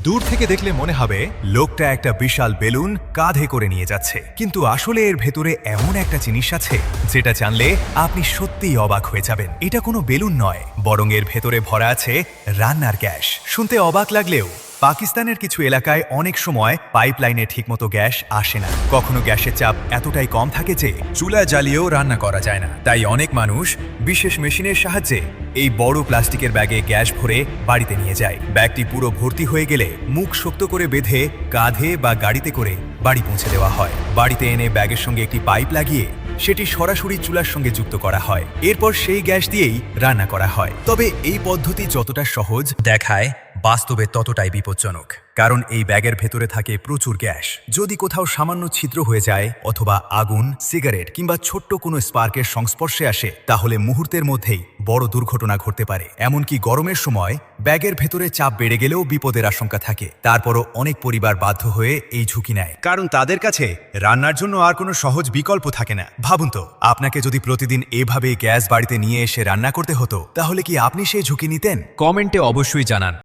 দূর থেকে দেখলে মনে হবে লোকটা একটা বিশাল বেলুন কাঁধে করে নিয়ে যাচ্ছে, কিন্তু আসলে এর ভেতরে এমন একটা জিনিস আছে যেটা জানলে আপনি সত্যিই অবাক হয়ে যাবেন। এটা কোনো বেলুন নয়, বরং এর ভেতরে ভরা আছে রান্নার গ্যাস। শুনতে অবাক লাগলেও পাকিস্তানের কিছু এলাকায় অনেক সময় পাইপলাইনে ঠিকমতো গ্যাস আসে না। কখনো গ্যাসের চাপ এতটাই কম থাকে যে চুলা জ্বালিয়েও রান্না করা যায় না। তাই অনেক মানুষ বিশেষ মেশিনের সাহায্যে এই বড় প্লাস্টিকের ব্যাগে গ্যাস ভরে বাড়িতে নিয়ে যায়। ব্যাগটি পুরো ভর্তি হয়ে গেলে মুখ শক্ত করে বেঁধে কাঁধে বা গাড়িতে করে বাড়ি পৌঁছে দেওয়া হয়। বাড়িতে এনে ব্যাগের সঙ্গে একটি পাইপ লাগিয়ে সেটি সরাসরি চুলার সঙ্গে যুক্ত করা হয়। এরপর সেই গ্যাস দিয়েই রান্না করা হয়। তবে এই পদ্ধতি যতটা সহজ দেখায়, বাস্তবে ততটাই বিপজ্জনক, কারণ এই ব্যাগের ভেতরে থাকে প্রচুর গ্যাস। যদি কোথাও সামান্য ছিদ্র হয়ে যায় অথবা আগুন, সিগারেট কিংবা ছোট্ট কোনো স্পার্কের সংস্পর্শে আসে, তাহলে মুহূর্তের মধ্যেই বড় দুর্ঘটনা ঘটতে পারে। এমনকি গরমের সময় ব্যাগের ভেতরে চাপ বেড়ে গেলেও বিপদের আশঙ্কা থাকে। তারপরও অনেক পরিবার বাধ্য হয়ে এই ঝুঁকি নেয়, কারণ তাদের কাছে রান্নার জন্য আর কোনো সহজ বিকল্প থাকে না। ভাবুন তো, আপনাকে যদি প্রতিদিন এভাবে গ্যাস বাড়িতে নিয়ে এসে রান্না করতে হতো, তাহলে কি আপনি সেই ঝুঁকি নিতেন? কমেন্টে অবশ্যই জানান।